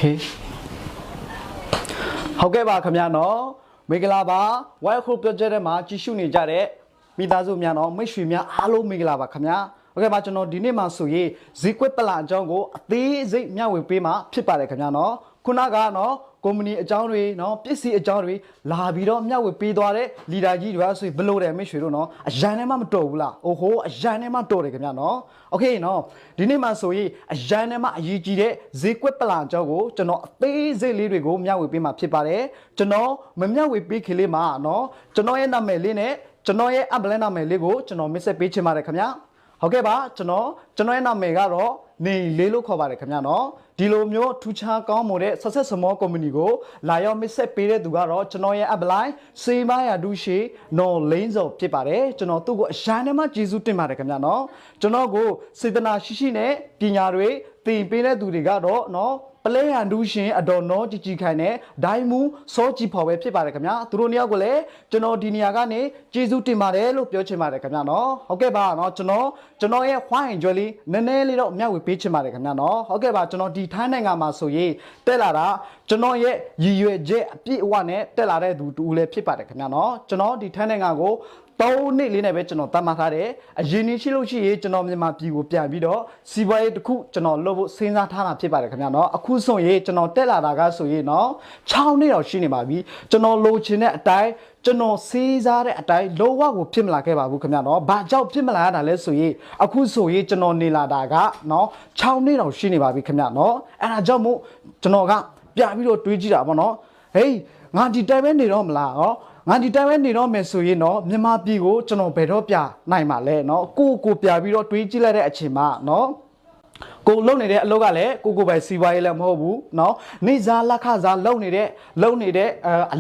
Okay ဟုတ်ကဲ့ပါခင်ဗျာနော်မင်္ဂလာပါဝိုင်းခုပြောကြတဲ့မှာကြည့်ရှုနေကြတဲ့မိသားစုများနော်မိတ်ဆွေများအားလုံးမင်္ဂလာပါခင်ဗျာဟုတ်ကဲ့ပါကျွန်တော်ဒီနေ့မှာဆိုရင်ဇီကွက်ပလာအကြောင်းကိုအသေးစိတ်မျှဝေပေးမှာဖြစ်ပါတယ်ခင်ဗျာနော်ခုနကနော်ကုမ္ပဏီအကြောင်းတွေနော်ပစ္စည်းအကြောင်းတွေလာပြီးတော့မျှဝေပေးသွားတဲ့လီဒါကြီးတွေဆိုရင်ဘယ်လိုတယ်မိတ်ဆွေတို့နော်အရန်ထဲမှာမတော်ဘူးလားအိုဟိုအရန်ထဲမှာတော်တယ်ခင်ဗျာနော်โอเคနော်ဒီနေ့မှာဆိုရင်အရန်ထဲမှာအရေးကြီးတဲ့ဈေးကွက်ပလာအကြောင်းကိုကျွန်တော်အသေးစိတ်လေးတွေကိုမျှဝေပေးမှာဖြစ်ပါတယ်ကျွန်တော်မမျှဝေပေးခင်လေးမှာနော်ကျွန်တော်ရဲ့နာမည်လေးနဲ့ကျွန်တော်ရဲ့အပလန်နာမည်လေးကိုကျွန်တော်မစ်ဆက်ပေးချင်ပါတယ်ခင်ဗျာဟုတ်ကဲ့ပါကျွန်တော်ရဲ့နာမည်ကတော့နေလေးလို့ခေါ်ပါတယ်ခင်ဗျာနော်ဒီလိုမျိုးထူးခြားကောင်းမွန်တဲ့ success small company ကိုလာရောက်မစ်ဆက်ပေးတဲ့သူကတော့ကျွန်တော်ရဲ့ apply စေးမရဒူရှိနော်လိန်စော်ဖြစ်ပါတယ်ကျွန်တော်သူ့ကိုအရန်ထဲမှာကျေးဇူးတင်ပါတယ်ခင်ဗျာနော်ကျွန်တော်ကိုစေတနာရှိနဲ့ပညာတွေသင်ပေးတဲ့သူတွေကတော့နော်ပလဲဟန်ဒူရှင်အတော်နော်ကြည်ကြည်ခိုင်နဲ့ဒိုင်းမူစောကြည်ဖော်ပဲဖြစ်ပါတယ်ခင်ဗျာသူတို့နှစ်ယောက်ကိုလည်းကျွန်တော်ဒီနေရာကနေကျေးဇူးတင်ပါတယ်လို့ပြောချင်ပါတယ်ခင်ဗျာနော်ဟုတ်ကဲ့ပါနော်ကျွန်တော်ရဲ့ wine enjoy လေးနည်းနည်းလေးတော့မျှဝေပေးချင်ပါတယ်ခင်ဗျာနော်ဟုတ်ကဲ့ပါကျွန်တော်ဒီထိုင်းနိုင်ငံမှာဆိုရင်တက်လာတာကျွန်တော်ရဲ့ရည်ရွယ်ချက်အပြည့်အဝနဲ့တက်လာတဲ့သူတူလည်းဖြစ်ပါတယ်ခင်ဗျာနော်ကျွန်တော်ဒီထိုင်းနိုင်ငံကို3နှစ်လေးနဲ့ပဲကျွန်တော်တတ်မှတ်ထားတယ်အရင်နေ့ရှိလို့ရှိရင်ကျွန်တော်မြန်မာပြည်ကိုပြန်ပြီးတော့စီးပွားရေးတစ်ခုကျွန်တော်လုပ်ဖို့စဉ်းစားထားတာဖြစ်ပါတယ်ခင်ဗျာနော်အခုဆိုရင်ကျွန်တော်တက်လာတာကဆိုရင်နော်6နှစ်တော့ရှိနေပါပြီကျွန်တော်လိုချင်တဲ့အတိုင်းကျွန်တော်စေးစားတဲ့အတိုင်းလောဝကိုဖြစ်မလာခဲ့ပါဘူးခင်ဗျာနော်ဘာကြောင့်ဖြစ်မလာရတာလဲဆိုရင်အခုဆိုရင်ကျွန်တော်နေလာတာကနော်6နှစ်တော့ရှိနေပါပြီခင်ဗျာနော်အဲ့ဒါကြောင့်မို့ကျွန်တော်ကပြန်ပြီးတော့တွေးကြည့်တာပေါ့နော်ဟေးငါဒီတိုင်းပဲနေတော့မလားဟောငါဒီတိုင်းပဲနေတော့မယ်ဆိုရင်တော့မြန်မာပြည်ကိုကျွန်တော်ဘယ်တော့ပြနိုင်မှာလဲเนาะကိုပြပြီးတော့တွေးကြည့်လိုက်တဲ့အချိန်မှာเนาะကိုလုံနေတဲ့အလုပ်ကလည်းကိုပဲစီးပွားရေးလည်းမဟုတ်ဘူးเนาะနေစားလက်ခစားလုံနေတဲ့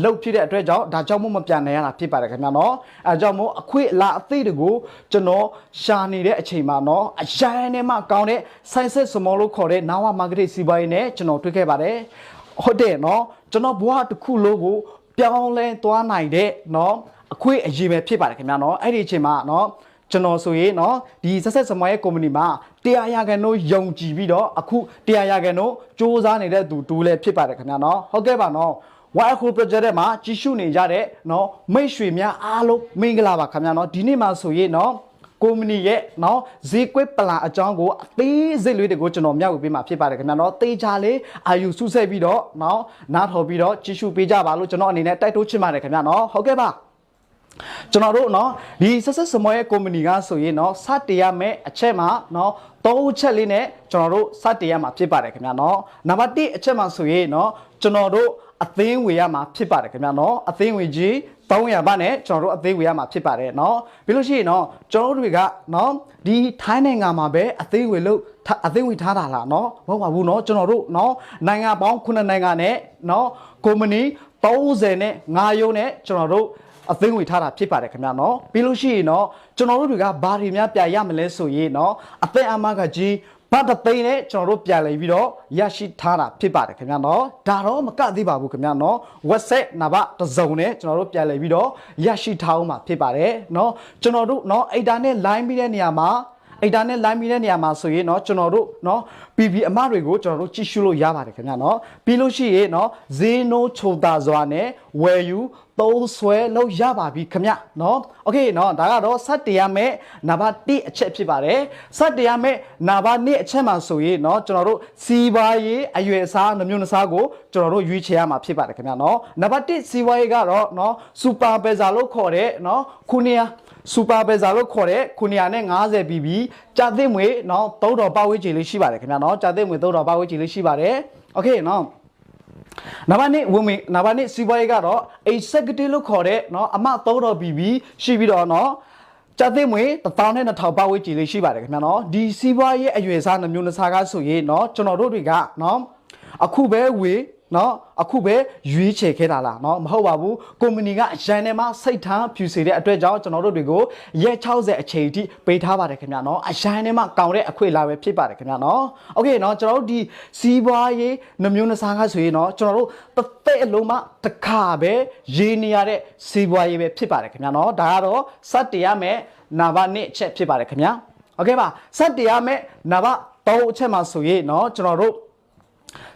အလုပ်ဖြစ်တဲ့အတွက်ကြောင့်ဒါကြောင့်မို့မပြန်နိုင်ရတာဖြစ်ပါတယ်ခင်ဗျာเนาะအဲကြောင့်မို့အခွင့်အလားအသေးတကူကျွန်တော်ရှာနေတဲ့အချိန်မှာเนาะအရန်နဲ့မှကောင်းတဲ့ science small လို့ခေါ်တဲ့နာဝ market စီးပွားရေးနဲ့ကျွန်တော်တွေ့ခဲ့ပါတယ်ဟုတ်တယ်เนาะကျွန်တော်ဘဝတစ်ခုလုံးကိုပြောင်းလဲသွားနိုင်တဲ့เนาะအခွင့်အရေးပဲဖြစ်ပါတယ်ခင်ဗျာเนาะအဲ့ဒီအချိန်မှာเนาะကျွန်တော်ဆိုရင်เนาะဒီဆက်ဆက်စမွားရဲ့ company မှာ100%ယုံကြည်ပြီးတော့အခု100%စ조사နေတဲ့သူတူလည်းဖြစ်ပါတယ်ခင်ဗျာเนาะဟုတ်ကဲ့ပါเนาะ Wire Crew Project ထဲမှာကြီးစုနေကြတဲ့เนาะမိတ်ဆွေများအားလုံးမင်္ဂလာပါခင်ဗျာเนาะဒီနေ့မှာဆိုရင်เนาะကုမ္ပဏီရဲ့เนาะဈေးကွက်ပလာအကြောင်းကိုအသေးစိတ်လေးတွေကိုကျွန်တော်မျှဝေပေးမှာဖြစ်ပါတယ်ခင်ဗျာเนาะတေးချလေးအာယူစုဆက်ပြီးတော့เนาะနားထော်ပြီးတော့ကြည့်ရှုပေးကြပါလို့ကျွန်တော်အနေနဲ့တိုက်တွန်းချင်ပါတယ်ခင်ဗျာเนาะဟုတ်ကဲ့ပါကျွန်တော်တို့เนาะဒီဆက်ဆက်စမောရဲ့ကုမ္ပဏီကဆိုရင်เนาะစတင်ရမယ့်အချက်မှာเนาะ3ချက်လေးနဲ့ကျွန်တော်တို့စတင်ရမှာဖြစ်ပါတယ်ခင်ဗျာเนาะနံပါတ်1အချက်မှာဆိုရင်เนาะကျွန်တော်တို့အသင်းဝေရမှာဖြစ်ပါတယ်ခင်ဗျာเนาะအသင်းဝေကြီး300ဘာနဲ့ကျွန်တော်တို့အသေးဝေရမှာဖြစ်ပါတယ်เนาะပြီးလို့ရှိရင်เนาะကျွန်တော်တို့တွေကเนาะဒီထိုင်းနိုင်ငံမှာပဲအသေးဝေလို့အသေးဝေထားတာလားเนาะမဟုတ်ပါဘူးเนาะကျွန်တော်တို့เนาะနိုင်ငံပေါင်း9နိုင်ငံနဲ့เนาะကုမ္ပဏီ30နဲ့5ရုံးနဲ့ကျွန်တော်တို့အသိငွေထားတာဖြစ်ပါတယ်ခင်ဗျာเนาะပြီးလို့ရှိရင်เนาะကျွန်တော်တို့တွေကဘာတွေများပြရမလဲဆိုရင်เนาะအသက်အမကကြီးဘာတသိန်းနဲ့ကျွန်တော်တို့ပြန်လည်ပြီးတော့ရရှိထားတာဖြစ်ပါတယ်ခင်ဗျာเนาะဒါတော့မကသေးပါဘူးခင်ဗျာเนาะ website နာဘတစုံနဲ့ကျွန်တော်တို့ပြန်လည်ပြီးတော့ရရှိထားအောင်မှာဖြစ်ပါတယ်เนาะကျွန်တော်တို့เนาะ internet line ပြီးတဲ့နေရာမှာinternet line ပြီးတဲ့နေရာမှာဆိုရင်เนาะကျွန်တော်တို့เนาะ PB အမတွေကိုကျွန်တော်တို့ကြည့်ရှုလို့ရပါတယ်ခင်ဗျာเนาะပြီးလို့ရှိရင်เนาะဈေးနှုန်းချုံတာစွာနဲ့ဝယ်ယူသုံးဆွဲလို့ရပါပြီခင်ဗျเนาะโอเคเนาะဒါကတော့စတင်ရမယ့်နံပါတ်1အချက်ဖြစ်ပါတယ်စတင်ရမယ့်နံပါတ်2အချက်မှာဆိုရင်เนาะကျွန်တော်တို့စီးပွားရေးအရွယ်အစားနှမျိုးနှစားကိုကျွန်တော်တို့ရွေးချယ်ရမှာဖြစ်ပါတယ်ခင်ဗျာเนาะနံပါတ်1စီးပွားရေးကတော့เนาะစူပါဘယ်ဇာလို့ခေါ်တဲ့เนาะခုနှစ်စူပါဘယ်ဇာလို့ခေါ်တဲ့950 BB ကြာသိမွေเนาะ$3ပတ်ဝန်းကျင်လေးရှိပါတယ်ခင်ဗျာเนาะကြာသိမွေ$3ပတ်ဝန်းကျင်လေးရှိပါတယ်โอเคเนาะနံပါတ်2ဝင်နံပါတ်2စီးပွားရေးကတော့ executive လို့ခေါ်တဲ့เนาะအမ$3 BB ရှိပြီးတော့เนาะကြာသိမွေ$1,200ပတ်ဝန်းကျင်လေးရှိပါတယ်ခင်ဗျာเนาะဒီစီးပွားရေးအရွယ်စားနှမျိုးနှစားကားဆိုရင်เนาะကျွန်တော်တို့တွေကเนาะအခုပဲဝေเนาะအခုပဲရွေးချယ်ခဲ့တာလားเนาะမဟုတ်ပါဘူးကုမ္ပဏီကအရန်ထဲမှာစိတ်ထမ်းဖြူစေတဲ့အတွက်ကြောင့်ကျွန်တော်တို့တွေကိုရက်60အချိန်အထိပေးထားပါတယ်ခင်ဗျာเนาะအရန်ထဲမှာကောင်းတဲ့အခွင့်အလားပဲဖြစ်ပါတယ်ခင်ဗျာเนาะโอเคเนาะကျွန်တော်တို့ဒီစီးပွားရေးနှမျိုးနှစားကားဆိုရင်เนาะကျွန်တော်တို့တစ်သက်အလုံးမှာတစ်ခါပဲရေးနေရတဲ့စီးပွားရေးပဲဖြစ်ပါတယ်ခင်ဗျာเนาะဒါကတော့စတင်ရမယ်နံပါတ်1အချက်ဖြစ်ပါတယ်ခင်ဗျာโอเคပါစတင်ရမယ်နံပါတ်3အချက်မှာဆိုရင်เนาะကျွန်တော်တို့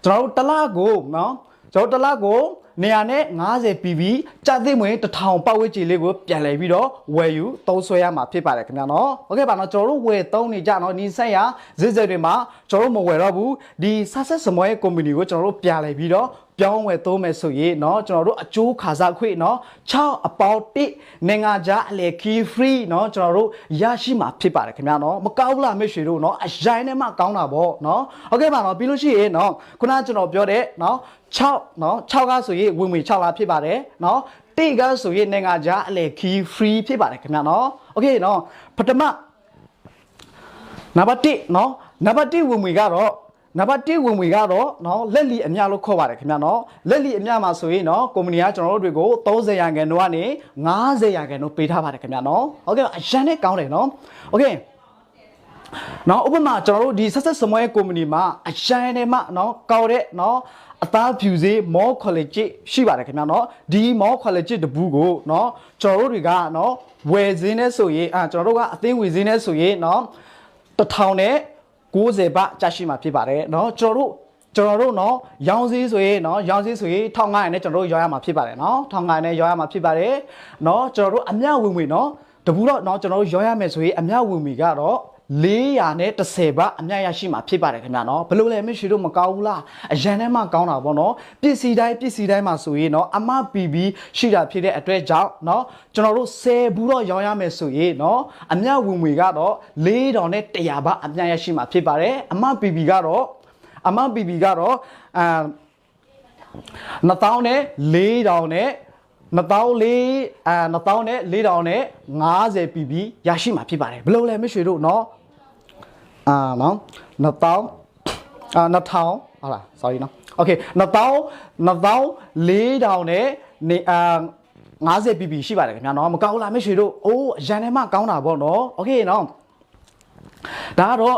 ကျွန်တော်တို့တစ်လကိုနော်ကျွန်တော်တစ်လကိုနေရာနဲ့90ပြီးပြီးကြာသိမွေ1000ပတ်ဝန်းကျင်လေးကိုပြန်လဲပြီးတော့ဝယ်ယူသုံးဆွဲရမှာဖြစ်ပါတယ်ခင်ဗျာနော်โอเคပါနော်ကျွန်တော်တို့ဝယ်သုံးနေကြနော်ဒီဆက်ရဇစ်ဇက်တွေမှာကျွန်တော်တို့မဝယ်တော့ဘူးဒီဆက်ဆက်စမွဲကုမ္ပဏီကိုကျွန်တော်တို့ပြန်လဲပြီးတော့ပြောင်းဝယ်သုံးမယ်ဆိုရင်เนาะကျွန်တော်တို့အကျိုးခါစားခွင့်เนาะ6အပေါင်း1နိုင်ငံခြားအလဲ key free เนาะကျွန်တော်တို့ရရှိမှာဖြစ်ပါတယ်ခင်ဗျာเนาะမကောက်လားမိတ်ဆွေတို့เนาะအရင်နဲ့မှကောင်းတာပေါ့เนาะဟုတ်ကဲ့ပါเนาะပြီးလို့ရှိရင်เนาะခုနကကျွန်တော်ပြောတဲ့เนาะ6เนาะ6ကဆိုရင်ဝင်ငွေ6လားဖြစ်ပါတယ်เนาะ1ကဆိုရင်နိုင်ငံခြားအလဲ key free ဖြစ်ပါတယ်ခင်ဗျာเนาะโอเคเนาะပထမနံပါတ်1เนาะနံပါတ်1ဝင်ငွေကတော့နံပါတ်1ဝင်ငွေကတော့เนาะလက်လီအများလို့ခေါ်ပါတယ်ခင်ဗျာเนาะလက်လီအများမှာဆိုရင်เนาะကုမ္ပဏီကကျွန်တော်တို့တွေကို30ရာခိုင်နှုန်းကနေ50ရာခိုင်နှုန်းပေးထားပါတယ်ခင်ဗျာเนาะโอเคအရန်နဲ့ကောင်းတယ်เนาะโอเคနော်ဥပမာကျွန်တော်တို့ဒီဆက်ဆက်စမွဲကုမ္ပဏီမှာအရန်နဲ့မှเนาะကောက်တဲ့เนาะအသားဖြူစေးမောခွာလစ်ရှိပါတယ်ခင်ဗျာเนาะဒီမောခွာလစ်တပူးကိုเนาะကျွန်တော်တို့တွေကเนาะဝယ်စင်းနဲ့ဆိုရင်ကျွန်တော်တို့ကအသိဝယ်စင်းနဲ့ဆိုရင်เนาะ1000နဲ့90ဘတ်ကြာရှိမှာဖြစ်ပါတယ်เนาะကျွန်တော်တို့เนาะရောင်းစည်းဆိုရင်เนาะရောင်းစည်းဆိုရင်1500နဲ့ကျွန်တော်တို့ရောင်းရမှာဖြစ်ပါတယ်เนาะ1500နဲ့ရောင်းရမှာဖြစ်ပါတယ်เนาะကျွန်တော်တို့အမြဝင်ဝင်เนาะတပူတော့เนาะကျွန်တော်တို့ရောင်းရမယ်ဆိုရင်အမြဝင်ဝင်ကတော့410ဘတ်အမြရရှိမှာဖြစ်ပါတယ်ခင်ဗျာเนาะဘယ်လိုလဲမရှိတို့မကောင်းဘူးလားအရန်ထဲမှာကောင်းတာပေါ့เนาะပစ္စည်းတိုင်းမှာဆိုရင်เนาะအမပီပီရှိတာဖြစ်တဲ့အတွက်ကြောင့်เนาะကျွန်တော်တို့10ဘူးတော့ရောင်းရမယ်ဆိုရင်เนาะအမြဝင်ဝင်ကတော့4000နဲ့100ဘတ်အမြရရှိမှာဖြစ်ပါတယ်အမပီပီကတော့2000နဲ့4000နဲ့2000နဲ့4050 pp ရရှိမှာဖြစ်ပါတယ်ဘယ်လိုလဲမရွှေတို့เนาะနော်2000ဟုတ်လား sorry နော် okay 2000 4000နဲ့50 pp ရှိပါတယ်ခင်ဗျာเนาะမကောင်းလားမရွှေတို့အိုးရန်ထဲမှာကောင်းတာပေါ့เนาะ okay เนาะဒါကတော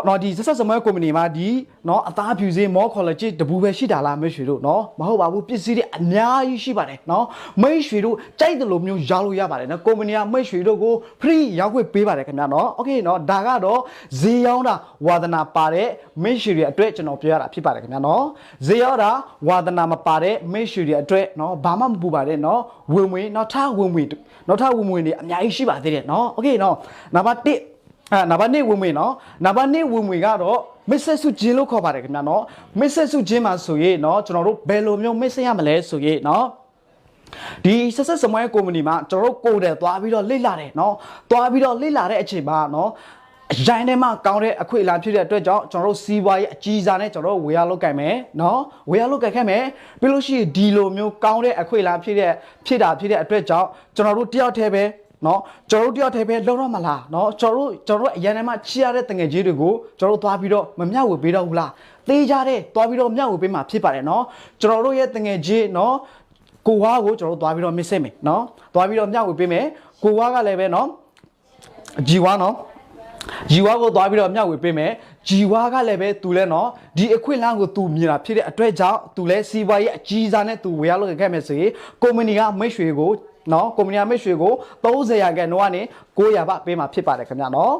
့เนาะဒီဆက်ဆက်စမွဲကုမ္ပဏီမှာဒီเนาะအသားဖြူစေးမောခေါ်လက်ကြီးတပူပဲရှိတာလားမိတ်ဆွေတို့เนาะမဟုတ်ပါဘူးပစ္စည်းတွေအများကြီးရှိပါတယ်เนาะမိတ်ဆွေတို့ကြိုက်တယ်လို့မျိုးရောင်းလို့ရပါတယ်เนาะကုမ္ပဏီကမိတ်ဆွေတို့ကို free ရောက်ခွင့်ပေးပါတယ်ခင်ဗျာเนาะ okay เนาะဒါကတော့ဈေးရောင်းတာဝါသနာပါတဲ့မိတ်ဆွေတွေအတွက်ကျွန်တော်ပြောရတာဖြစ်ပါတယ်ခင်ဗျာเนาะဈေးရောင်းတာဝါသနာမပါတဲ့မိတ်ဆွေတွေအတွက်เนาะဘာမှမပူပါတယ်เนาะဝင်ဝင်เนาะထားဝင်ဝင်တွေအများကြီးရှိပါသေးတယ်เนาะ okay เนาะနံပါတ်1နံပါတ်2ဝင်ဝင်เนาะနံပါတ်2ဝင်ဝင်ကတော့မစ်ဆက်စုချင်းလို့ခေါ်ပါတယ်ခင်ဗျာเนาะမစ်ဆက်စုချင်းမှာဆိုရင်เนาะကျွန်တော်တို့ဘယ်လိုမျိုးမစ်ဆက်ရမလဲဆိုရင်เนาะဒီဆက်ဆက်စမွဲကုမ္ပဏီမှာကျွန်တော်တို့ကိုယ်တယ်သွားပြီးတော့လေ့လာတယ်เนาะသွားပြီးတော့လေ့လာတဲ့အချိန်မှာเนาะအရင်ထဲမှာကောင်းတဲ့အခွင့်အလမ်းဖြစ်တဲ့အတွက်ကြောင့်ကျွန်တော်တို့စီးပွားရေးအကြီးစားနဲ့ကျွန်တော်တို့ဝေရလုပ်ကြိုင်မယ်เนาะဝေရလုပ်ကြိုင်ခဲ့မယ်ပြီးလို့ရှိရင်ဒီလိုမျိုးကောင်းတဲ့အခွင့်အလမ်းဖြစ်တဲ့အတွက်ကြောင့်ကျွန်တော်တို့တယောက်တည်းပဲเนาะကျွန်တော်တို့တယောက်တည်းပဲလုံးတော့မလားเนาะကျွန်တော်တို့အရန်ထဲမှာချီရတဲ့တငယ်ကြီးတွေကိုကျွန်တော်တို့သွားပြီးတော့မမျှဝေပေးတော့ဘူးလားသေးကြတဲ့သွားပြီးတော့မျှဝေပေးမှာဖြစ်ပါတယ်เนาะကျွန်တော်တို့ရဲ့တငယ်ကြီးเนาะကိုဝါကိုကျွန်တော်တို့သွားပြီးတော့မစ်စစ်မယ်เนาะသွားပြီးတော့မျှဝေပေးမယ်ကိုဝါကလည်းပဲเนาะဂျီဝါเนาะဂျီဝါကိုသွားပြီးတော့မျှဝေပေးမယ်ဂျီဝါကလည်းပဲသူလဲเนาะဒီအခွင့်အလမ်းကိုသူမြင်တာဖြစ်တဲ့အတွက်ကြောင့်သူလဲစီးပွားရေးအကြီးစားနဲ့သူဝေရလုပ်ခဲ့မယ်ဆိုရင်ကုမ္ပဏီကမိတ်ဆွေကိုเนาะကုမ္ပဏီမိတ်ဆွေကို30ရာခိုင်နှုန်းကနေ900ဘတ်ပေးမှာဖြစ်ပါတယ်ခင်ဗျာเนาะ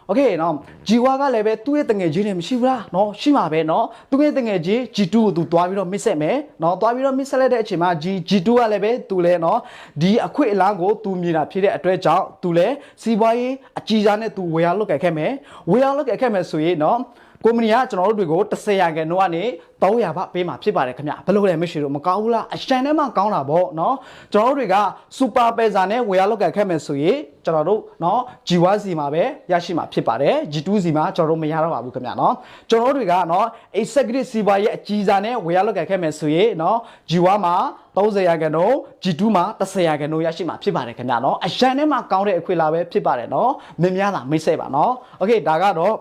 โอเคเนาะဂျီဝါကလည်းပဲသူ့ရဲ့တငယ်ချင်းတွေမရှိဘူးလားเนาะရှိမှာပဲเนาะသူ့ရဲ့တငယ်ချင်း G2 ကိုသူသွားပြီးတော့ mix ဆက်မယ်เนาะသွားပြီးတော့ mix ဆက်လိုက်တဲ့အချိန်မှာ G2 ကလည်းပဲသူလဲเนาะဒီအခွင့်အလမ်းကိုသူမြင်တာဖြစ်တဲ့အတွက်ကြောင့်သူလဲစီးပွားရေးအကြီးစားနဲ့သူဝေရလုပ်ခဲ့မယ်ဆိုရင်เนาะကုမ္ပဏီကကျွန်တော်တို့တွေကို10ရာခိုင်နှုန်းကနေ300ဘတ်ပေးမှာဖြစ်ပါတယ်ခင်ဗျဘယ်လိုလဲမရှိတော့မကောင်းဘူးလားအရှန်ထဲမှာကောင်းတာပေါ့เนาะကျွန်တော်တို့တွေကစူပါပယ်ဇာနဲ့ဝေရလောက်ခဲ့မယ်ဆိုရင်ကျွန်တော်တို့เนาะ G1 စီမှာပဲရရှိမှာဖြစ်ပါတယ် G2 စီမှာကျွန်တော်တို့မရတော့ပါဘူးခင်ဗျเนาะကျွန်တော်တို့တွေကเนาะ executive စီပါရဲ့အကြီးစားနဲ့ဝေရလောက်ခဲ့မယ်ဆိုရင်เนาะ G1 မှာ30ရာခိုင်နှုန်း G2 မှာ10ရာခိုင်နှုန်းရရှိမှာဖြစ်ပါတယ်ခင်ဗျเนาะအရှန်ထဲမှာကောင်းတဲ့အခွင့်အလမ်းပဲဖြစ်ပါတယ်เนาะမင်းများတာမိတ်ဆက်ပါเนาะโอเคဒါကတော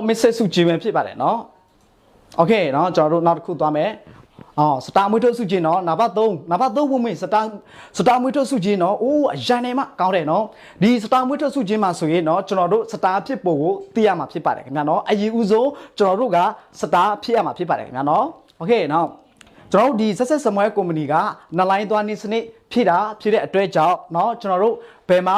့မစ်ဆက်စုကြည်ပဲဖြစ်ပါတယ်เนาะโอเคเนาะကျွန်တော်တို့နောက်တစ်ခုသွားမယ်စတာမွေးထုတ်စုကြည်เนาะနံပါတ်3ဝင်စတာမွေးထုတ်စုကြည်เนาะအိုးအရန်နေမှာကောင်းတယ်เนาะဒီစတာမွေးထုတ်စုကြည်မှာဆိုရင်เนาะကျွန်တော်တို့စတာဖြစ်ဖို့ကိုသိရမှာဖြစ်ပါတယ်ခင်ဗျာเนาะအရင်ဦးဆုံးကျွန်တော်တို့ကစတာဖြစ်ရမှာဖြစ်ပါတယ်ခင်ဗျာเนาะโอเคเนาะကျွန်တော်တို့ဒီဆက်စမွဲကုမ္ပဏီက2လိုင်းသွားနေစနစ်ဖြစ်တဲ့အတွက်ကြောင့်เนาะကျွန်တော်တို့ဘယ်မှာ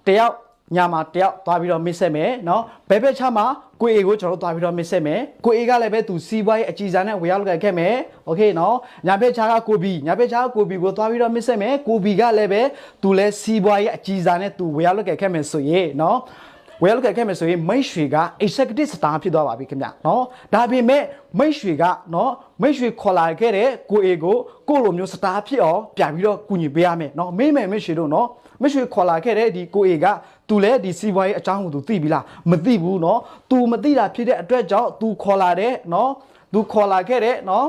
တယောက် ညာမှာတယောက်သွားပြီးတော့မစ်ဆက်မယ်နော်ဘယ်ဘက်ချမှာကိုအေကိုကျွန်တော်သွားပြီးတော့မစ်ဆက်မယ်ကိုအေကလည်းပဲသူစီးပွားရေးအကြီးစားနဲ့ဝေရောက်လုပ်ခဲ့မယ်โอเคနော်ညာဘက်ချကကိုဘီညာဘက်ချကကိုဘီကိုသွားပြီးတော့မစ်ဆက်မယ်ကိုဘီကလည်းပဲသူလည်းစီးပွားရေးအကြီးစားနဲ့သူဝေရောက်လုပ်ခဲ့မယ်ဆိုရင်နော်ဝေရောက်ခဲ့မယ်ဆိုရင်မိတ်ရွှေက executive star ဖြစ်သွားပါပြီခင်ဗျနော်ဒါပေမဲ့မိတ်ရွှေကနော်မိတ်ရွှေခေါ်လာခဲ့တဲ့ကိုအေကိုလိုမျိုး star ဖြစ်အောင်ပြန်ပြီးတော့ကူညီပေးရမယ်နော်မိတ်ရွှေတို့နော်မိတ်ရွှေခေါ်လာခဲ့တဲ့ဒီကိုအေကသူလည်းဒီစီးပွားရေးအကြောင်းကိုသူသိပြီလားမသိဘူးနော် तू မသိတာဖြစ်တဲ့အတွက်ကြောင့် तू ခေါ်လာတဲ့နော် तू ခေါ်လာခဲ့တဲ့နော်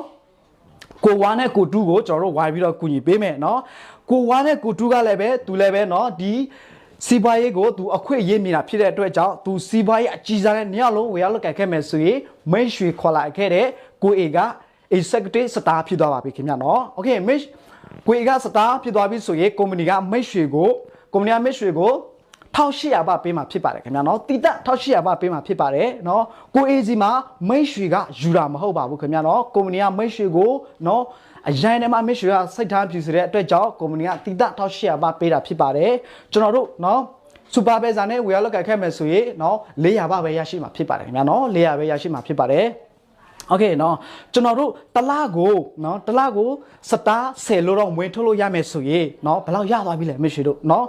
ကိုဝါနဲ့ကိုတူးကိုကျွန်တော်တို့ဝိုင်းပြီးတော့ကူညီပေးမယ်နော်ကိုဝါနဲ့ကိုတူးကလည်းပဲ तू လည်းပဲနော်ဒီစီးပွားရေးကို तू အခွင့်အရေးမြင်တာဖြစ်တဲ့အတွက်ကြောင့် तू စီးပွားရေးအကြီးစားတဲ့နေရာလုံးဝေရောက်လုပ်ခဲ့မယ်ဆိုရင်မိတ်ရွှေခေါ်လာခဲ့တဲ့ကိုအေက executive star ဖြစ်သွားပါပြီခင်ဗျနော် okay မိတ်ကိုအေက star ဖြစ်သွားပြီဆိုရင်ကုမ္ပဏီကမိတ်ရွှေကို1800ဘာပေးမှာဖြစ်ပါတယ်ခင်ဗျာနော်တိတက်1800ဘာပေးမှာဖြစ်ပါတယ်နော်ကိုအေစီမှာမိတ်ရွှေကယူတာမဟုတ်ပါဘူးခင်ဗျာနော်ကုမ္ပဏီကမိတ်ရွှေကိုနော်အရင်တည်းမှာမိတ်ရွှေကစိတ်ထားပြူစတဲ့အတွက်ကြောင့်ကုမ္ပဏီကတိတက်1800ဘာပေးတာဖြစ်ပါတယ်ကျွန်တော်တို့နော်စူပါဘဲဇာနဲ့ဝေရောက်ခဲ့မယ်ဆိုရင်နော်400ဘာပဲရရှိမှာဖြစ်ပါတယ်ခင်ဗျာနော်400ပဲရရှိမှာဖြစ်ပါတယ်โอเคเนาะကျွန်တော်တို့တလားကိုเนาะတလားကိုစတား10လို့တော့ဝင်ထုတ်လို့ရမယ်ဆိုရင်เนาะဘယ်လောက်ရသွားပြီလဲမိတ်ရွှေတို့เนาะ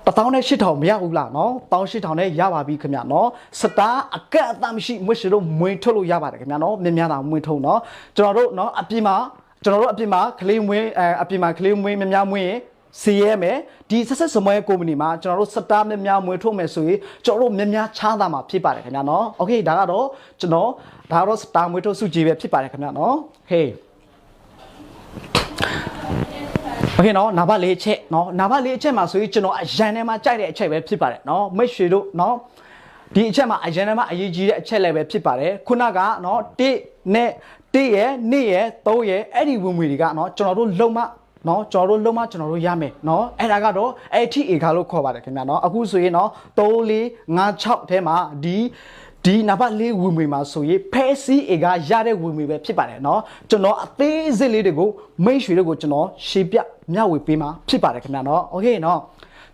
18000မရဘူးလားနော်18000နဲ့ရပါပြီခင်ဗျာနော်စတားအကက်အသမရှိမွေးရှိတို့မွေးထုတ်လို့ရပါတယ်ခင်ဗျာနော်မြင်များတာမွေးထုတ်နော်ကျွန်တော်တို့နော်အပြင်မှာကလေးမွေးအပြင်မှာကလေးမွေးမြများမွေးစီရဲမယ်ဒီဆက်ဆက်စမွဲကုမ္ပဏီမှာကျွန်တော်တို့စတားမြများမွေးထုတ်မယ်ဆိုရင်ကျွန်တော်တို့မြများချားတာမှာဖြစ်ပါတယ်ခင်ဗျာနော်โอเคဒါကတော့ကျွန်တော်ဒါတော့စတားမွေးထုတ်စုကြည်ပဲဖြစ်ပါတယ်ခင်ဗျာနော်ဟေးโอเคเนาะနာဘလေးအချက်เนาะနာဘလေးအချက်မှာဆိုရင်ကျွန်တော်အရန်ထဲမှာကြိုက်တဲ့အချက်ပဲဖြစ်ပါတယ်เนาะမိတ်ရွှေတို့เนาะဒီအချက်မှာအရန်ထဲမှာအရေးကြီးတဲ့အချက်လည်းပဲဖြစ်ပါတယ်ခုနကเนาะ1ရဲ့2ရဲ့3ရဲ့အဲ့ဒီဝင်ငွေတွေကเนาะကျွန်တော်တို့လုံးမเนาะကျွန်တော်တို့ရမယ်เนาะအဲ့ဒါကတော့အဲ့ထိဧကလို့ခေါ်ပါတယ်ခင်ဗျာเนาะအခုဆိုရင်เนาะ3 4 5 6ထဲမှာဒီနံပါတ်4ဝင်ငွေမှာဆိုရင်ဖဲစီအေကရတဲ့ဝင်ငွေပဲဖြစ်ပါတယ်เนาะကျွန်တော်အသေးစိတ်လေးတွေကိုမိတ်ရွှေတွေကိုကျွန်တော်ရှေ့ပြမျှဝေပေးမှာဖြစ်ပါတယ်ခင်ဗျာเนาะโอเคเนาะ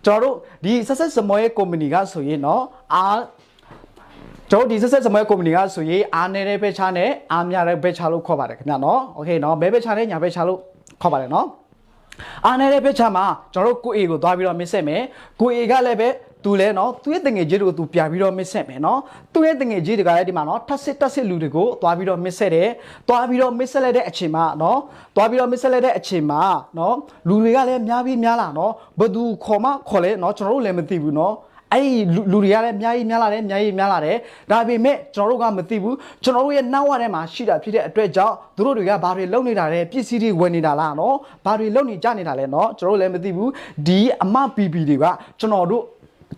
ကျွန်တော်တို့ဒီဆက်ဆက်စမွဲကုမ္ပဏီကဆိုရင်เนาะကျွန်တော်ဒီဆက်ဆက်စမွဲကုမ္ပဏီကဆိုရင်အားနေတဲ့ဘက်ချနဲ့အားများတဲ့ဘက်ချလို့ခေါ်ပါတယ်ခင်ဗျာเนาะโอเคเนาะဘယ်ဘက်ချနဲ့ညာဘက်ချလို့ခေါ်ပါတယ်เนาะအားနေတဲ့ဘက်ချမှာကျွန်တော်တို့ကိုအေကိုသွားပြီးတော့မစ်ဆက်မယ်ကိုအေကလည်းပဲသူလဲနော်သူရဲ့တငယ်ကြီးတွေကိုသူပြပြီးတော့မစ်ဆက်မယ်နော်သူရဲ့တငယ်ကြီးတွေကလည်းဒီမှာနော်ထပ်စစ်လူတွေကိုသွားပြီးတော့မစ်ဆက်တယ်သွားပြီးတော့မစ်ဆက်လိုက်တဲ့အချိန်မှာနော်သွားပြီးတော့မစ်ဆက်လိုက်တဲ့အချိန်မှာနော်လူတွေကလည်းများလာနော်ဘသူခေါ်မှခေါ်လဲနော်ကျွန်တော်တို့လည်းမသိဘူးနော်အဲ့ဒီလူတွေကလည်းအများကြီးများလာတယ်ဒါပေမဲ့ကျွန်တော်တို့ကမသိဘူးကျွန်တော်တို့ရဲ့နောက်ဝထဲမှာရှိတာဖြစ်တဲ့အတွက်ကြောင့်သူတို့တွေကဘာတွေလုပ်နေတာလဲပစ္စည်းတွေဝယ်နေတာလားနော်ဘာတွေလုပ်နေကြနေတာလဲနော်ကျွန်တော်တို့လည်းမသိဘူးဒီအမ PP တွေကကျွန်တော်တို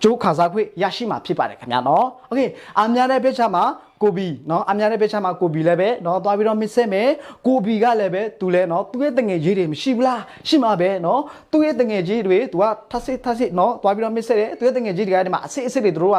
့ကျိုးခါစားခွင့်ရရှိမှာဖြစ်ပါတယ်ခင်ဗျာနော်โอเคအများတဲ့ဘက်ချမှာကိုဘီနော်အများတဲ့ဘက်ချမှာကိုဘီလည်းပဲနော်သွားပြီးတော့မစ်ဆက်မယ်ကိုဘီကလည်းပဲသူလည်းနော်သူ့ရဲ့တငယ်ကြီးတွေမရှိဘူးလားရှိမှာပဲနော်သူ့ရဲ့တငယ်ကြီးတွေသူကထပ်စစ်နော်သွားပြီးတော့မစ်ဆက်တယ်သူ့ရဲ့တငယ်ကြီးတွေကဒီမှာအစစ်တွေသူတို့က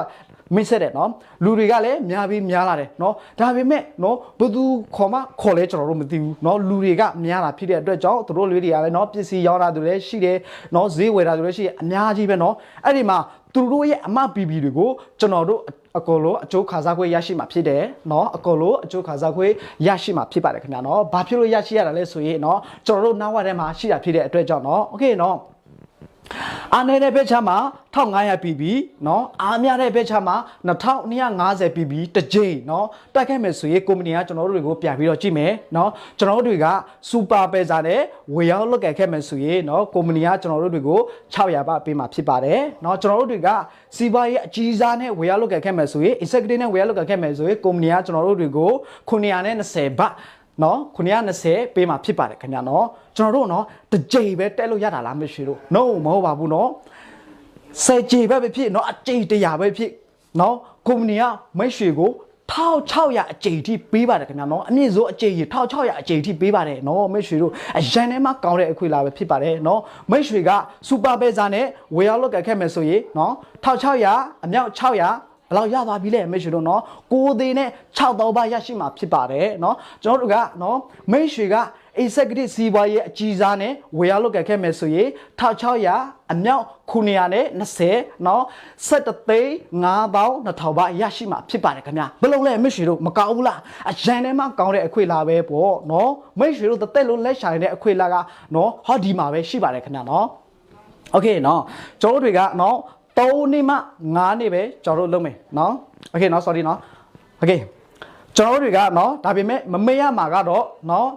မစ်ဆက်တယ်နော်လူတွေကလည်းများလာတယ်နော်ဒါပေမဲ့နော်ဘသူခေါ်မှခေါ်လဲကျွန်တော်တို့မသိဘူးနော်လူတွေကများလာဖြစ်တဲ့အတွက်ကြောင့်သူတို့လူတွေကလည်းနော်ပစ္စည်းရောင်းတာသူလည်းရှိတယ်နော်ဈေးဝယ်တာသူလည်းရှိတယ်အများကြီးပဲနော်အဲ့ဒီမှာသူတို့ရဲ့အမ PP တွေကိုကျွန်တော်တို့အကောလို့အကျိုးခါစားခွင့်ရရှိမှာဖြစ်တယ်เนาะအကောလို့အကျိုးခါစားခွင့်ရရှိမှာဖြစ်ပါတယ်ခင်ဗျာเนาะဘာဖြစ်လို့ရရှိရတာလဲဆိုရင်เนาะကျွန်တော်တို့နောက်ဝက်ထဲမှာရှိတာဖြစ်တဲ့အတွက်ကြောင့်เนาะโอเคเนาะအားနေတဲ့ဘက်ချမှာ1500 PP เนาะအားများတဲ့ဘက်ချမှာ2250 PP တစ်ကြိမ်เนาะတက်ခဲ့မယ်ဆိုရင်ကုမ္ပဏီကကျွန်တော်တို့တွေကိုပြန်ပြီးတော့ကြည့်မယ်เนาะကျွန်တော်တို့တွေကစူပါပဲဇာနဲ့ဝေရောက်လုပ်ခဲ့မယ်ဆိုရင်เนาะကုမ္ပဏီကကျွန်တော်တို့တွေကို600ဘာပေးမှာဖြစ်ပါတယ်เนาะကျွန်တော်တို့တွေကစီးပွားရေးအကြီးစားနဲ့ဝေရောက်လုပ်ခဲ့မယ်ဆိုရင် executive နဲ့ဝေရောက်လုပ်ခဲ့မယ်ဆိုရင်ကုမ္ပဏီကကျွန်တော်တို့တွေကို920ဘာနော်920ပေးမှာဖြစ်ပါတယ်ခင်ဗျာနော်ကျွန်တော်တို့နော်တစ်ကြိမ်ပဲတက်လို့ရတာလားမရှိလို့ no မဟုတ်ပါဘူးနော်10ကြိမ်ပဲဖြစ်နော်အကြိမ်100ပဲဖြစ်နော်ကုမ္ပဏီကမိတ်ရွှေကို1600အကြိမ်ထိပေးပါတယ်ခင်ဗျာနော်အမြင့်ဆုံးအကြိမ်1600အကြိမ်ထိပေးပါတယ်နော်မိတ်ရွှေတို့အရန်ထဲမှာကောင်းတဲ့အခွေလာပဲဖြစ်ပါတယ်နော်မိတ်ရွှေကစူပါပဲဇာနဲ့ဝေရောက်လောက်ခဲ့မယ်ဆိုရင်နော်1600အမြောက်600ဘ လောက်ရသွားပြီလေမိတ်ဆွေတို့နော်ကိုသေးနဲ့6,000ဘတ်ရရှိမှာဖြစ်ပါတယ်နော်ကျွန်တော်တို့ကနော်မိတ်ဆွေက executive စီးပွားရေးအကြီးစားနဲ့ဝယ်ရလုပ်ခဲ့မယ်ဆိုရင်1600အမြောက်900နဲ့20နော်17သိန်း52,000ဘတ်ရရှိမှာဖြစ်ပါတယ်ခင်ဗျာဘယ်လိုလဲမိတ်ဆွေတို့မကောက်ဘူးလားအရန်ထဲမှာကောင်းတဲ့အခွေလာပဲပေါ့နော်မိတ်ဆွေတို့တက်လို့လက်ရှာနေတဲ့အခွေလာကနော်ဟောဒီမှာပဲရှိပါတယ်ခင်ဗျာနော်โอเคနော်ကျွန်တော်တို့တွေကနော်3နှစ်မှ5နှစ်ပဲကျွန်တော်တို့လုပ်မယ်နော်โอเคနော် sorry နော်โอเคကျွန်တော်တို့တွေကနော်ဒါပေမဲ့မမေ့ရမှာကတော့နော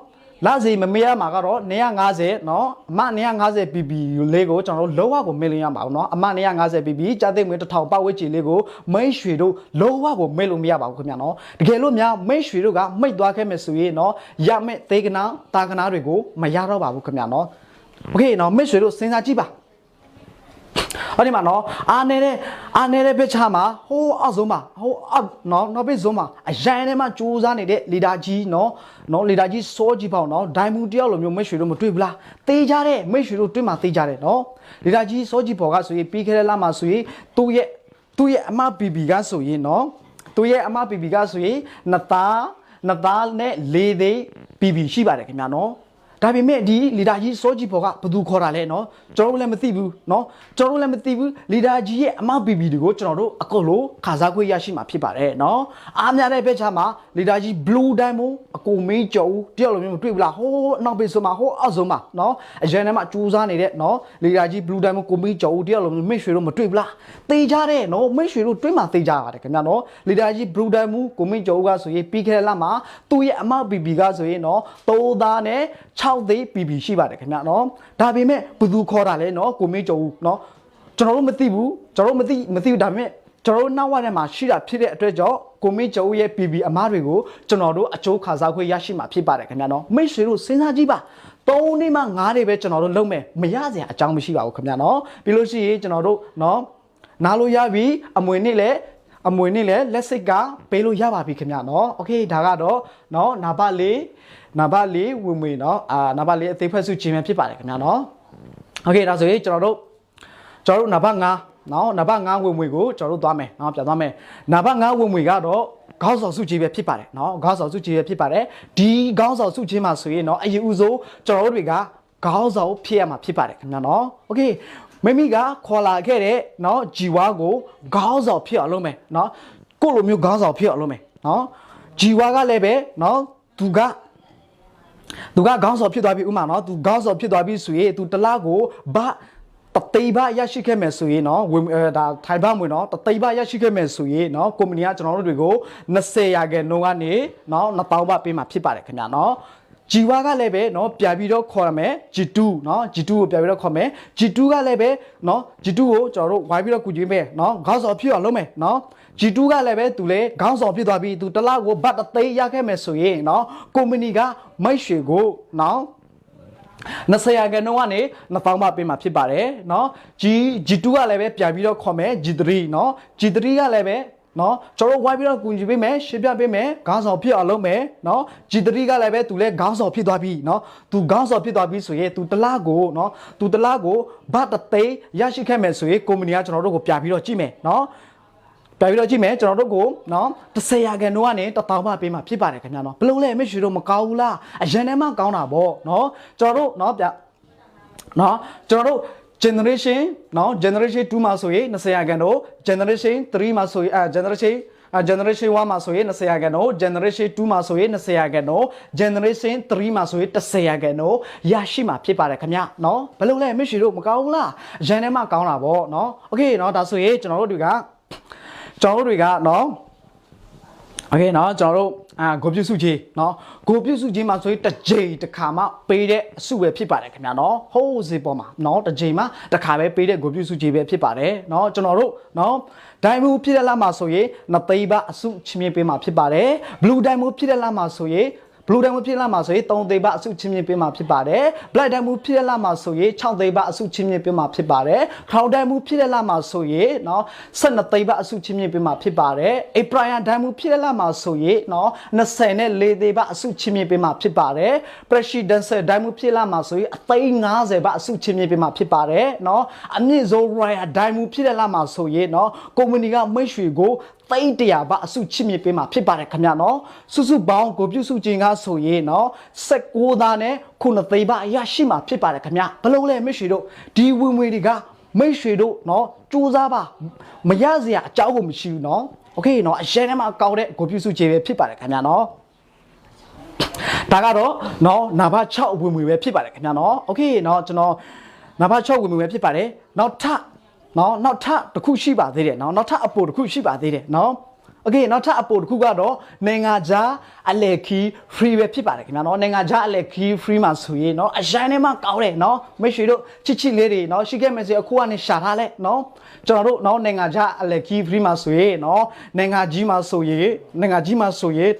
်လာစီမမေ့ရမှာကတော့250နော်အမ250 pp လေးကိုကျွန်တော်တို့လောဝကိုမေ့လို့ရမှာဘူးနော်အမ250 pp ကြာသိမ့်ငွေ1000ပတ်ဝန်းကျင်လေးကိုမိတ်ရွှေတို့လောဝကိုမေ့လို့မရပါဘူးခင်ဗျာနော်တကယ်လို့များမိတ်ရွှေတို့ကမိတ်သွားခဲ့မယ်ဆိုရင်နော်ရမဲ့သေကနာတာကနာတွေကိုမရတော့ပါဘူးခင်ဗျာနော်โอเคနော်မိတ်ရွှေတို့စဉ်းစားကြည့်ပါအဲ့ဒီမှာနော်အာနေတဲ့ဘက်ချမှာဟိုးအောက်ဆုံးမှာဟိုးအောက်နော်ဘက်ဆုံးမှာအရန်ထဲမှာစူးစမ်းနေတဲ့လီဒါကြီးနော်လီဒါကြီးစောကြီးပေါ့နော်ဒိုင်မူတယောက်လိုမျိုးမိတ်ဆွေတို့မတွေ့ဘူးလားတေးကြတဲ့မိတ်ဆွေတို့တွေ့မှတေးကြတဲ့နော်လီဒါကြီးစောကြီးပေါ်ကဆိုရင်ပြီးခဲ့တဲ့လမှာဆိုရင်သူ့ရဲ့အမပီပီကဆိုရင်နော်သူ့ရဲ့အမပီပီကဆိုရင်နှစ်သားနဲ့၄သိန်းပီပီရှိပါတယ်ခင်ဗျာနော်ဒါပေမဲ့ဒီလီဒါကြီးစောကြီးပေါ်ကဘယ်သူခေါ်တာလဲနော်ကျွန်တော်တို့လည်းမသိဘူးနော်ကျွန်တော်တို့လည်းမသိဘူးလီဒါကြီးရဲ့အမပီပီတွေကိုကျွန်တော်တို့အကုန်လုံးခါစားခွင့်ရရှိမှာဖြစ်ပါတယ်နော်အားများတဲ့ဘက်ချမှာလီဒါကြီး blue diamond အကုန်မင်းကြော်တယောက်လိုမျိုးမတွေ့ဘူးလားဟိုးနောက်ပေးဆိုမှာဟိုးအောက်ဆုံးမှာနော်အရန်ထဲမှာကျူးစားနေတဲ့နော်လီဒါကြီး blue diamond ကိုမင်းကြော်တယောက်လိုမျိုးမိတ်ရွှေတို့မတွေ့ဘူးလားတေးကြတဲ့နော်မိတ်ရွှေတို့တွေ့မှတေးကြပါတယ်ခင်ဗျာနော်လီဒါကြီး blue diamond ကိုမင်းကြော်ကဆိုရင်ပြီးခဲ့တဲ့လမှာသူ့ရဲ့အမပီပီကဆိုရင်နော်3သားနဲ့6သိန်း pp ရှိပါတယ်ခင်ဗျာနော်ဒါပေမဲ့ဘယ်သူခေါ်တာလဲနော်ကိုမင်းကျော်ဦးနော်ကျွန်တော်တို့မသိဘူးကျွန်တော်တို့မသိဘူးဒါပေမဲ့ကျွန်တော်တို့နောက်ဝက်ထဲမှာရှိတာဖြစ်တဲ့အတွက်ကြောင့်ကိုမင်းကျော်ဦးရဲ့ pp အမားတွေကိုကျွန်တော်တို့အကျိုးခါစားခွင့်ရရှိမှာဖြစ်ပါတယ်ခင်ဗျာနော်မိတ်ဆွေတို့စဉ်းစားကြည့်ပါ3နှစ်မှ5နှစ်ပဲကျွန်တော်တို့လုပ်မယ်မရစရာအကြောင်းမရှိပါဘူးခင်ဗျာနော်ပြီးလို့ရှိရင်ကျွန်တော်တို့နော်နားလို့ရပြီအမွေနေ့လည်းလက်စိတ်ကပေးလို့ရပါပြီခင်ဗျာနော်โอเคဒါကတော့နော်နာဘလေးဝင်ဝင်နော်နာဘလေးအသေးဖက်စုခြင်းပဲဖြစ်ပါတယ်ခင်ဗျာနော်โอเคဒါဆိုရင်ကျွန်တော်တို့နာဘ9နော်နာဘ9ဝင်ဝင်ကိုကျွန်တော်တို့သွားမယ်နော်ပြန်သွားမယ်နာဘ9ဝင်ဝင်ကတော့ခေါင်းဆောင်စုခြင်းပဲဖြစ်ပါတယ်နော်ခေါင်းဆောင်စုခြင်းပဲဖြစ်ပါတယ်ဒီခေါင်းဆောင်စုခြင်းမှာဆိုရင်နော်အရင်ဦးဆုံးကျွန်တော်တို့တွေကခေါင်းဆောင်ဖြစ်ရမှာဖြစ်ပါတယ်ခင်ဗျာနော်โอเคမိမိကခေါ်လာခဲ့တဲ့နော်ဂျီဝါကိုခေါင်းဆောင်ဖြစ်အောင်လုပ်မယ်နော်ကိုလိုမျိုးခေါင်းဆောင်ဖြစ်အောင်လုပ်မယ်နော်ဂျီဝါကလည်းပဲနော်သူကခေါင်းဆောင်ဖြစ်သွားပြီဥမာနော်သူခေါင်းဆောင်ဖြစ်သွားပြီဆိုရင်သူတလားကိုဘာတသိဘရရှိခဲ့မယ်ဆိုရင်နော်ဒါထိုင်ဘမွေနော်တသိဘရရှိခဲ့မယ်ဆိုရင်နော်ကုမ္ပဏီကကျွန်တော်တို့တွေကို20ရာခိုင်နှုန်းကနေနော်1000ဘပေးမှာဖြစ်ပါတယ်ခင်ဗျာနော်ဂျီဝါကလည်းပဲเนาะပြပြီးတော့ခေါ်ရမယ် G2 เนาะ G2 ကိုပြပြီးတော့ခေါ်မယ် G2 ကလည်းပဲเนาะ G2 ကိုကျွန်တော်တို့ဝိုင်းပြီးတော့ကူကြည့်မယ်เนาะခေါင်းဆောင်ဖြစ်အောင်လုပ်မယ်เนาะ G2 ကလည်းပဲသူလည်းခေါင်းဆောင်ဖြစ်သွားပြီးသူတစ်လားကိုဘတ်အသိရခဲ့မယ်ဆိုရင်เนาะကုမ္ပဏီကမိတ်ရွှေကိုเนาะ20ရာခိုင်နှုန်းကနေ2000ဘတ်ပေးမှာဖြစ်ပါတယ်เนาะ G2 ကလည်းပဲပြပြီးတော့ခေါ်မယ် G3 เนาะ G3 ကလည်းပဲနော်ကျွန်တော်ဝိုင်းပြီးတော့ကူညီပေးမယ်ရှင်းပြပေးမယ်ခေါင်းဆောင်ဖြစ်အောင်လုပ်မယ်နော် G3 ကလည်းပဲသူလည်းခေါင်းဆောင်ဖြစ်သွားပြီနော်သူခေါင်းဆောင်ဖြစ်သွားပြီဆိုရင်သူတလားကိုနော်သူတလားကိုဘတ်တသိရရှိခဲ့မယ်ဆိုရင်ကုမ္ပဏီကကျွန်တော်တို့ကိုပြပြီးတော့ကြည့်မယ်နော်ပြပြီးတော့ကြည့်မယ်ကျွန်တော်တို့ကိုနော်10ရာခိုင်နှုန်းကနေ1000ဘတ်ပေးမှာဖြစ်ပါတယ်ခင်ဗျာနော်ဘယ်လိုလဲမရွှေတို့မကောင်းဘူးလားအရင်ထဲမှာကောင်းတာပေါ့နော်ကျွန်တော်တို့နော်နော်ကျွန်တော်တို့generation နော် generation 2မှာဆိုရင်20ရာခိုင်နှုန်း generation 3မှာဆိုရင်generation 1မှာဆိုရင်20ရာခိုင်နှုန်း generation 2မှာဆိုရင်20ရာခိုင်နှုန်း generation 3မှာဆိုရင်10ရာခိုင်နှုန်းရရှိမှာဖြစ်ပါတယ်ခင်ဗျနော်ဘယ်လိုလဲမရွှေတို့မကောင်းဘူးလားအရင်ထဲမှာကောင်းတာပေါ့နော်โอเคနော်ဒါဆိုရင်ကျွန်တော်တို့တွေကနော်โอเคနော်ကျွန်တော်တို့ဂိုပြုစုကြီးနော်ဂိုပြုစုကြီးမှာဆိုရင်တစ်ချိန်တစ်ခါမှပေးတဲ့အစုပဲဖြစ်ပါတယ်ခင်ဗျာနော်ဟိုးစီပေါ်မှာနော်တစ်ချိန်မှတစ်ခါပဲပေးတဲ့ဂိုပြုစုကြီးပဲဖြစ်ပါတယ်နော်ကျွန်တော်တို့နော်ဒိုင်မူဖြစ်တဲ့လမှာဆိုရင်နှစ်သိန်းဘအစုချင်းမြင်ပေးမှာဖြစ်ပါတယ်ဘလူးဒိုင်မူဖြစ်တဲ့လမှာဆိုရင်ဘလူးဒိုင်မူဖြစ်လာမှာဆိုရင်3သိန်းဘအစုချင်းမြင်ပေးမှာဖြစ်ပါတယ်ဘလက်ဒိုင်မူဖြစ်တဲ့လမှာဆိုရင်6သိန်းဘအစုချင်းမြင်ပေးမှာဖြစ်ပါတယ်ခေါင်ဒိုင်မူဖြစ်တဲ့လမှာဆိုရင်နော်12သိန်းဘအစုချင်းမြင်ပေးမှာဖြစ်ပါတယ်အေပရိုင်ယာဒိုင်မူဖြစ်တဲ့လမှာဆိုရင်နော်24သိန်းဘအစုချင်းမြင်ပေးမှာဖြစ်ပါတယ်ပရက်ရှိဒန်ဆာဒိုင်မူဖြစ်လာမှာဆိုရင်အသိန်း50ဘအစုချင်းမြင်ပေးမှာဖြစ်ပါတယ်နော်အမြင့်ဆုံးရိုင်ယာဒိုင်မူဖြစ်တဲ့လမှာဆိုရင်နော်ကုမ္ပဏီကမိတ်ရွှေကို သိန်း100ပါအစုချစ်မြစ်ပေးမှာဖြစ်ပါတယ်ခင်ဗျာနော်စုစုပေါင်းကိုပြုစုခြင်းကဆိုရင်နော်16သားနဲ့9သိန်းပါအရရှိမှာဖြစ်ပါတယ်ခင်ဗျာဘလို့လဲမိတ်ဆွေတို့ဒီဝင်ငွေတွေကမိတ်ဆွေတို့နော်စူးစမ်းပါမရစရာအကြောင်းကိုမရှိဘူးနော်โอเคနော်အရင်ထဲမှာကောက်တဲ့ကိုပြုစုခြင်းပဲဖြစ်ပါတယ်ခင်ဗျာနော်ဒါကတော့နော်နာဘ6ဝင်ငွေပဲဖြစ်ပါတယ်ခင်ဗျာနော်โอเคနော်ကျွန်တော်နာဘ6ဝင်ငွေပဲဖြစ်ပါတယ်နောက်ထနောက်ထတစ်ခုရှိပါသေးတယ်နော်နောက်ထအပိုတစ်ခုရှိပါသေးတယ်နော်โอเคနောက်ထအပိုတစ်ခုကတော့နိုင်ငံခြားအလဲခီ free ပဲဖြစ်ပါတယ်ခင်ဗျာနော်နိုင်ငံခြားအလဲခီ free မှာဆိုရင်နော်အရင်ထဲမှာကောင်းတယ်နော်မိတ်ဆွေတို့ချစ်လေးတွေနော်ရှိခဲ့မယ်ဆိုအခုကနေရှာထားလဲနော်ကျွန်တော်တို့နော်နိုင်ငံခြားအလဲခီ free မှာဆိုရင်နော်နိုင်ငံကြီးမှာဆိုရင်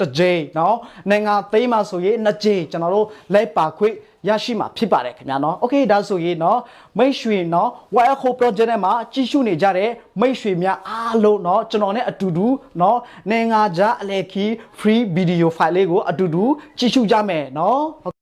တစ်ကြိမ်နော်နိုင်ငံသိမ်းမှာဆိုရင်နှစ်ကြိမ်ကျွန်တော်တို့လိုက်ပါခွင့်ရရှိမှာဖြစ်ပါတယ်ခင်ဗျာနော်โอเคဒါဆိုရင်နော်မိတ်ဆွေနော် Wire Hole Project နဲ့မှာကြီးစုနေကြတဲ့မိတ်ဆွေများအားလုံးနော်ကျွန်တော်နဲ့အတူတူနော်နိုင်ငံခြားအလဲခီ free video file လေးကိုအတူတူကြီးစုကြမယ်နော်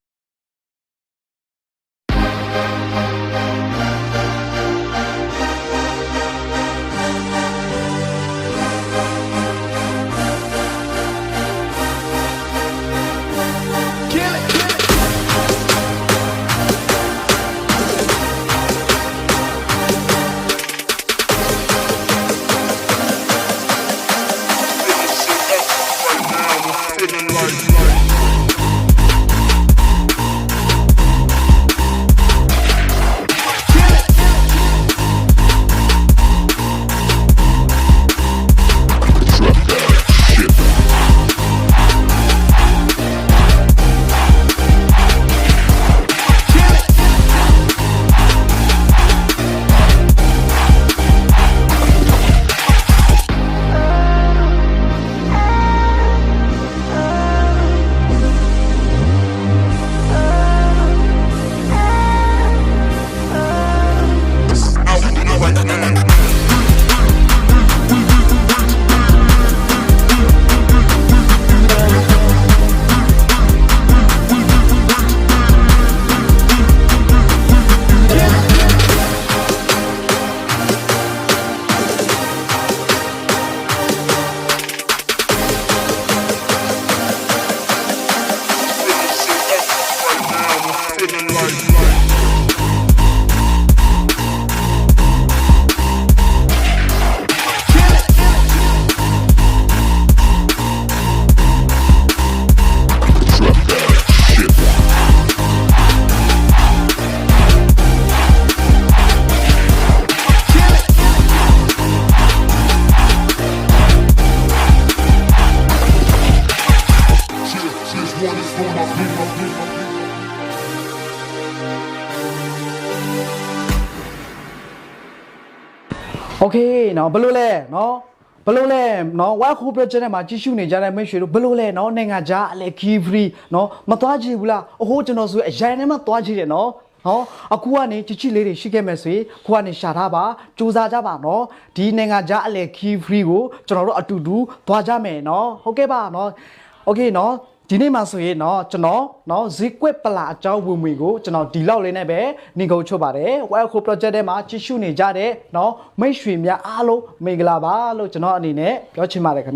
โอเคနော်ဘလို့လဲနော်ဘလို့လဲနော် Wire Hole Project နဲ့မှာကြီးစုနေကြတဲ့မိတ်ဆွေတို့ဘလို့လဲနော်နိုင်ငံခြားအလဲ key free နော်မသွားကြည့်ဘူးလားအဟိုးကျွန်တော်ဆိုအရင်ထဲမှာသွားကြည့်တယ်နော်ဟောအခုကနေချစ်လေးတွေရှိခဲ့မယ်ဆိုရင်ခုကနေရှာထားပါစူးစမ်းကြပါနော်ဒီနိုင်ငံခြားအလဲ key free ကိုကျွန်တော်တို့အတူတူသွားကြမယ်နော်ဟုတ်ကဲ့ပါနော်โอเคနော်ဒီနေ့မှာဆိုရင်เนาะကျွန်တော်เนาะဈေးကွက်ပလာအကြောင်းဝင်ဝင်ကိုကျွန်တော်ဒီလောက်လေးနဲ့ပဲနေကုန်ချုပ်ပါတယ် Wire Hole Project ထဲမှာကြီးစုနေကြတဲ့เนาะမိတ်ဆွေများအားလုံးမင်္ဂလာပါလို့ကျွန်တော်အနေနဲ့ပြောချင်ပါတယ်ခင်ဗျ